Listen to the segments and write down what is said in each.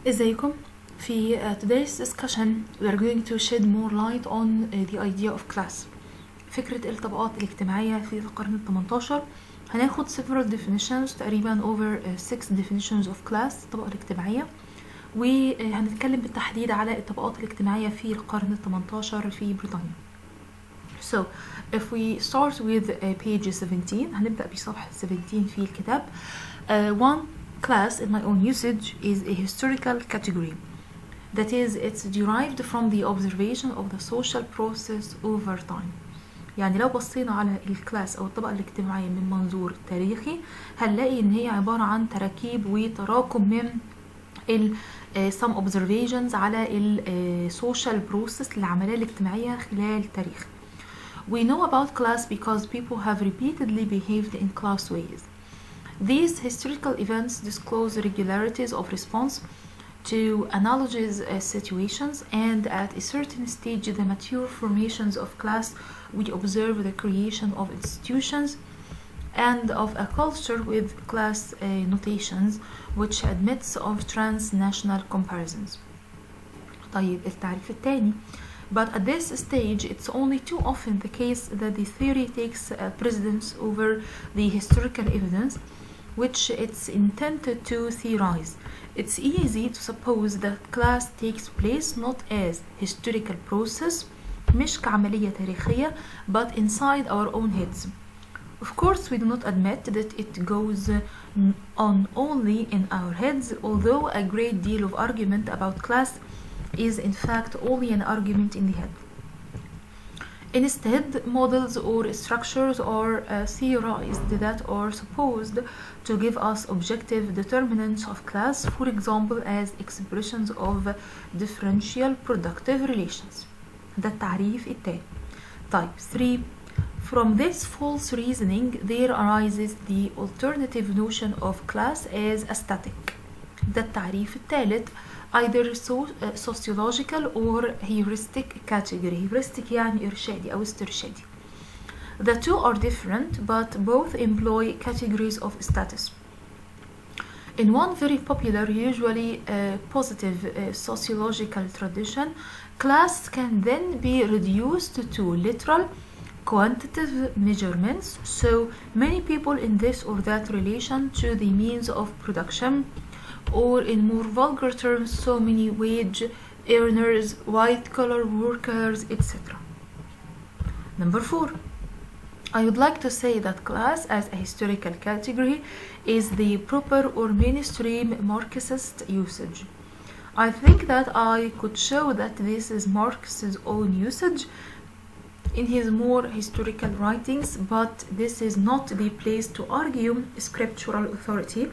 ازيكم؟ في today's discussion we are going to shed more light on the idea of class. فكرة الطبقات الاجتماعية في القرن ال18. هناخد several definitions تقريبا over 6 definitions of class الطبقة الاجتماعية، وهنتكلم بالتحديد على الطبقات الاجتماعية في القرن ال18 في بريطانيا. So if we start with page 17 هنبدأ بصفحة 17 في الكتاب. One class in my own usage is a historical category. That is, it's derived from the observation of the social process over time. يعني لو بصينا على الكلاس أو الطبقة الاجتماعية من منظور تاريخي هنلاقي إن هي عبارة عن تراكيب وتراكم من some observations على social process العملية الاجتماعية خلال التاريخ. We know about class because people have repeatedly behaved in class ways. These historical events disclose regularities of response to analogous situations, and at a certain stage the mature formations of class we observe the creation of institutions and of a culture with class notations which admits of transnational comparisons. طيب التعريف الثاني. But at this stage it's only too often the case that the theory takes precedence over the historical evidence which it's intended to theorize. It's easy to suppose that class takes place not as historical process مش كعملية تاريخية but inside our own heads. Of course we do not admit that it goes on only in our heads, although a great deal of argument about class is in fact only an argument in the head. Instead, models or structures are theorized that are supposed to give us objective determinants of class, for example as expressions of differential productive relations. ده التعريف التاني. طيب 3. From this false reasoning there arises the alternative notion of class as a static. ده التعريف الثالث. either sociological or heuristic category. heuristic يعني إرشادي أو استرشادي. The two are different but both employ categories of status. In one very popular, usually positive sociological tradition, class can then be reduced to literal quantitative measurements, so many people in this or that relation to the means of production, or in more vulgar terms so many wage earners, white collar workers, etc. Number 4. I would like to say that class as a historical category is the proper or mainstream Marxist usage. I think that I could show that this is Marx's own usage in his more historical writings, but this is not the place to argue scriptural authority.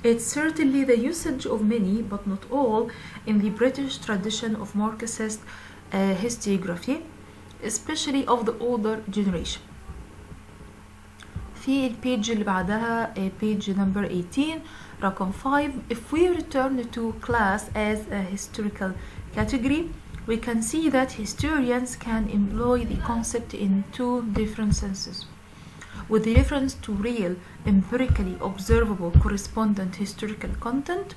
It's certainly the usage of many, but not all, in the British tradition of Marxist historiography, especially of the older generation. في البيج اللي بعدها page number 18 رقم 5. If we return to class as a historical category, we can see that historians can employ the concept in two different senses. With reference to real, empirically observable correspondent historical content,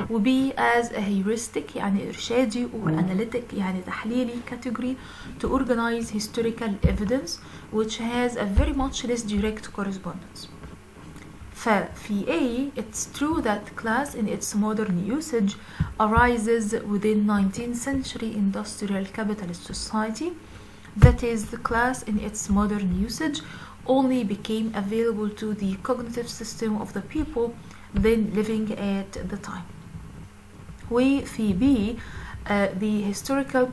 will be as a heuristic يعني إرشادي or analytic يعني تحليلي category to organize historical evidence which has a very much less direct correspondence. ففي A, it's true that class in its modern usage arises within 19th century industrial capitalist society. That is, the class in its modern usage only became available to the cognitive system of the people then living at the time. وفي B, the historical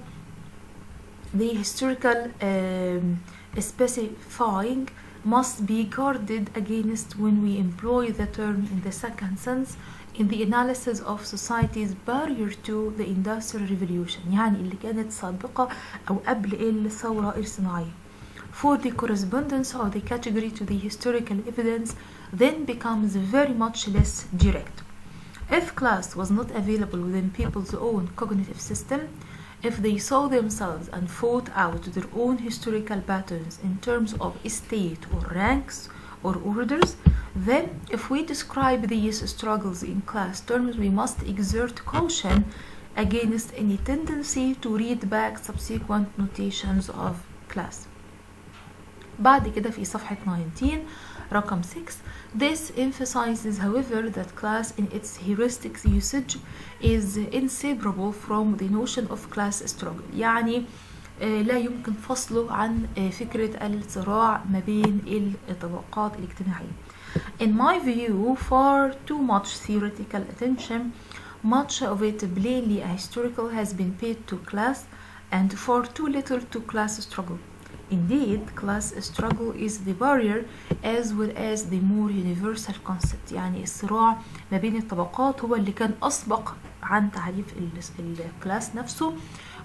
specifying must be guarded against when we employ the term in the second sense in the analysis of societies prior to the Industrial Revolution يعني اللي كانت سابقة أو قبل الثورة الصناعية. For the correspondence of the category to the historical evidence then becomes very much less direct. If class was not available within people's own cognitive system, if they saw themselves and fought out their own historical patterns in terms of estate or ranks or orders, Then, if we describe these struggles in class terms, we must exert caution against any tendency to read back subsequent notations of class. بعد كده في صفحة 19 رقم 6. This emphasizes, however, that class in its heuristic usage is inseparable from the notion of class struggle. يعني لا يمكن فصله عن فكرة الصراع ما بين الطبقات الاجتماعية. In my view, far too much theoretical attention, much of it plainly historical, has been paid to class and far too little to class struggle. Indeed, class struggle is the barrier as well as the more universal concept. يعني الصراع ما بين الطبقات هو اللي كان أسبق عن تعريف الكلاس نفسه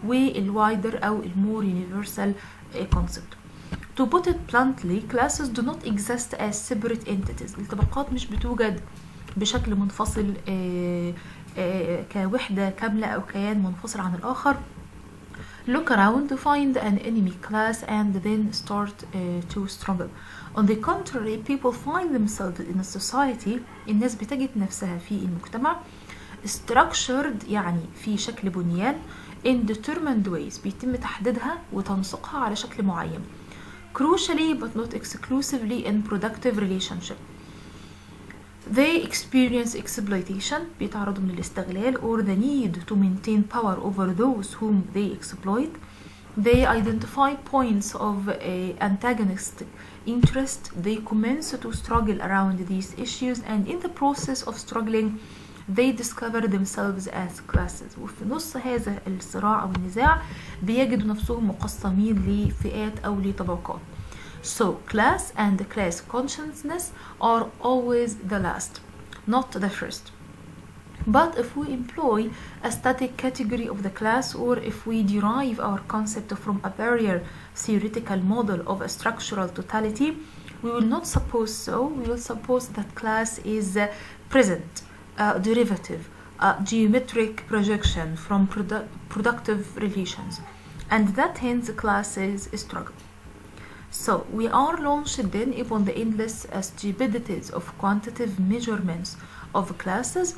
والوايدر أو المور universal concept. To put it bluntly, classes do not exist as separate entities. الطبقات مش بتوجد بشكل منفصل كوحدة كاملة أو كيان منفصل عن الآخر. Look around to find an enemy class and then start to struggle. On the contrary, people find themselves in a society. الناس بتجد نفسها في المجتمع structured يعني في شكل بنيان in determined ways بيتم تحديدها وتنسيقها على شكل معين. Crucially but not exclusively in productive relationship. They experience exploitation بيتعرضوا للاستغلال or the need to maintain power over those whom they exploit. They identify points of antagonistic interest. They commence to struggle around these issues and in the process of struggling they discover themselves as classes. وفي نص هذا الصراع أو النزاع بيجدوا نفسهم مقسمين لفئات أو لطبقات. So class and class consciousness are always the last, not the first. But if we employ a static category of the class, or if we derive our concept from a barrier theoretical model of a structural totality, we will not suppose so. We will suppose that class is present, derivative, geometric projection from productive relations, and that hence class is a struggle. So we are launched then upon the endless stupidities of quantitative measurements of classes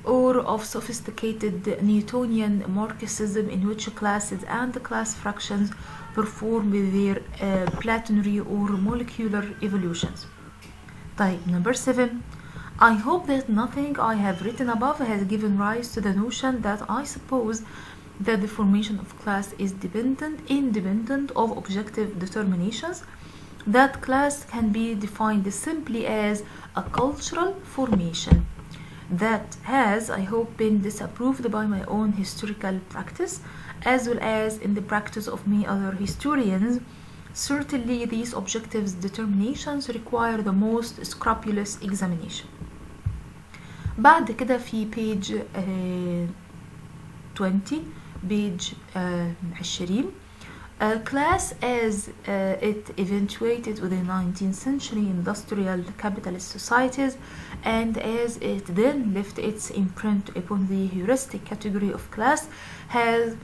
or of sophisticated Newtonian Marxism in which classes and class fractions perform their platonary or molecular evolutions. Type number 7. I hope that nothing I have written above has given rise to the notion that I suppose that the formation of class is independent of objective determinations, that class can be defined simply as a cultural formation that has, I hope, been disapproved by my own historical practice as well as in the practice of many other historians. Certainly these objective determinations require the most scrupulous examination. بعد كده في page 20 page 20 class as it eventuated within 19th century industrial capitalist societies and as it then left its imprint upon the heuristic category of class has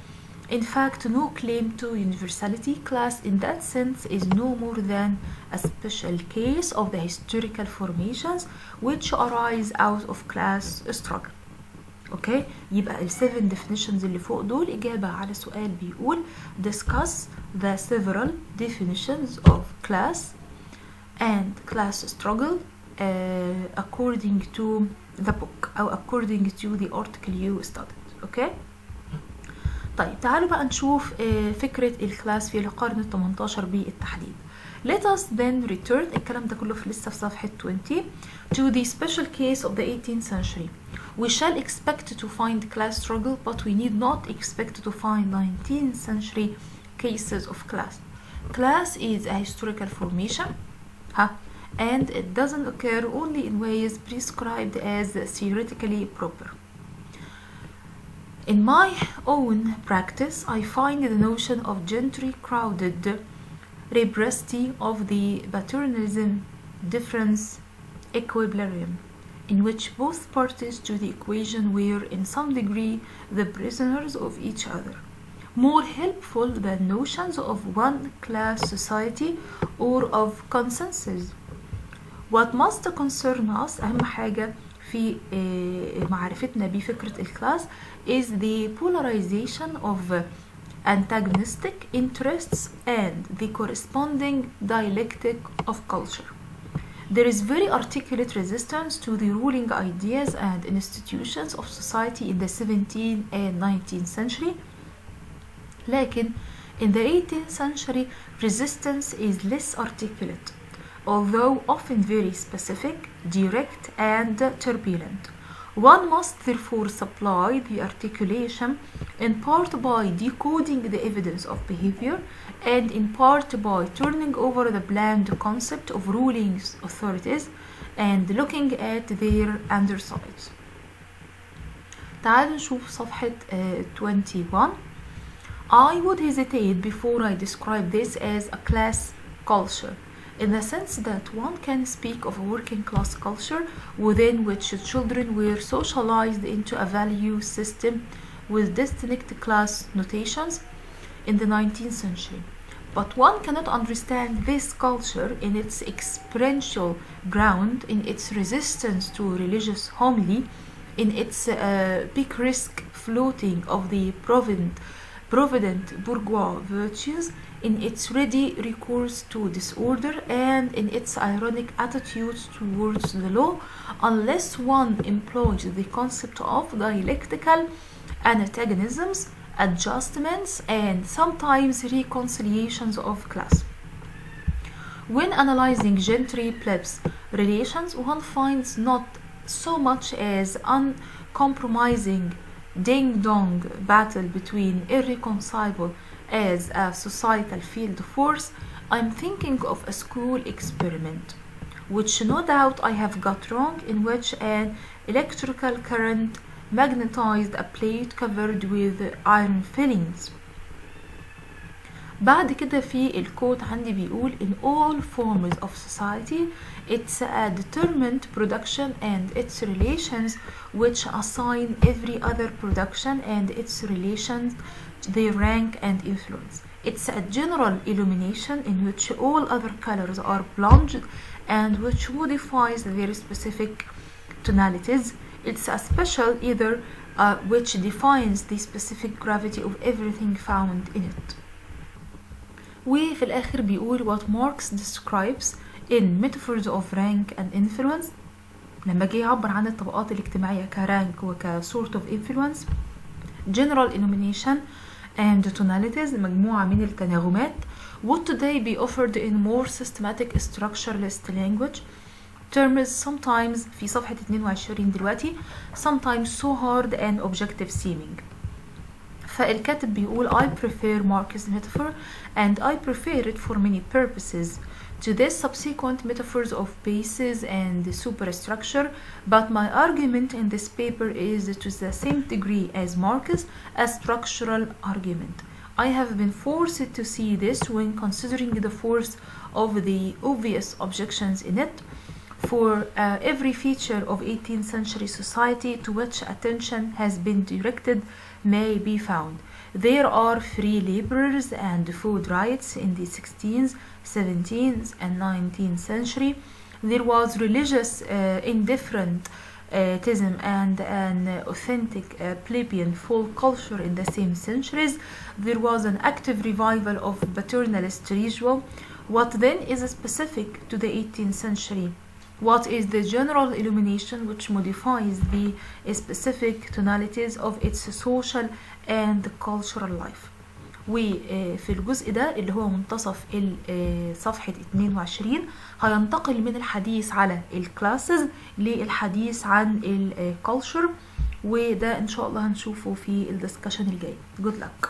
in fact no claim to universality. Class in that sense is no more than a special case of the historical formations which arise out of class struggle. اوكي يبقى ال 7 definitions اللي فوق دول إجابة على سؤال بيقول discuss the several definitions of class and class struggle according to the book أو according to the article you studied. اوكي طيب تعالوا بقى نشوف فكرة الكلاس في القرن ال 18 بالتحديد. Let us then return الكلام ده كله لسه في صفحة 20 to the special case of the 18th century. We shall expect to find class struggle, but we need not expect to find 19th century cases of class. Class is a historical formation, and it doesn't occur only in ways prescribed as theoretically proper. In my own practice, I find the notion of gentry crowded reciprocity of the paternalism difference equilibrium, in which both parties to the equation were in some degree the prisoners of each other, more helpful than notions of one class society or of consensus. What must concern us أهم حاجة في معرفتنا بفكرة الكلاس is the polarization of antagonistic interests and the corresponding dialectic of culture. There is very articulate resistance to the ruling ideas and institutions of society in the 17th and 19th century. لكن in the 18th century, resistance is less articulate, although often very specific, direct, and turbulent. One must therefore supply the articulation in part by decoding the evidence of behavior and in part by turning over the bland concept of ruling authorities and looking at their undersides. تعالوا نشوف صفحة 21. I would hesitate before I describe this as a class culture, in the sense that one can speak of a working class culture within which children were socialized into a value system with distinct class notations in the 19th century. But one cannot understand this culture in its experiential ground, in its resistance to religious homily, in its picaresque floating of the provident bourgeois virtues, in its ready recourse to disorder, and in its ironic attitudes towards the law, unless one employs the concept of dialectical antagonisms, adjustments, and sometimes reconciliations of class. When analyzing gentry-plebs relations, one finds not so much as uncompromising ding-dong battle between irreconcilable as a societal field force. I'm thinking of a school experiment, which no doubt I have got wrong, in which an electrical current magnetized a plate covered with iron fillings. بعد كده في الكود عندي بيقول in all forms of society it's a determined production and its relations which assign every other production and its relations their rank and influence. It's a general illumination in which all other colors are plunged and which modifies their specific tonalities. It's a special ether which defines the specific gravity of everything found in it. وفي الآخر بيقول what Marx describes in metaphors of rank and influence. لما جه يعبر عن الطبقات الاجتماعية كرانك وكsort of influence, general illumination and tonalities, مجموعة من التناغمات, would today be offered in more systematic structuralist language. Terms sometimes في صفحة 22 دلوقتي sometimes so hard and objective seeming. فالكاتب بيقول I prefer Marx's metaphor and I prefer it for many purposes to this subsequent metaphors of bases and superstructure, but my argument in this paper is to the same degree as Marx a structural argument. I have been forced to see this when considering the force of the obvious objections in it. For every feature of 18th century society to which attention has been directed may be found. There are free laborers and food rights in the 16th, 17th, and 19th century. There was religious indifferentism and an authentic plebeian folk culture in the same centuries. There was an active revival of paternalist ritual. What then is specific to the 18th century? What is the general illumination which modifies the specific tonalities of its social and cultural life? وفي الجزء ده اللي هو منتصف صفحة 22 هينتقل من الحديث على الكلاسز للحديث عن الكالتشر، وده ان شاء الله هنشوفه في الدسكشن الجاي. Good luck.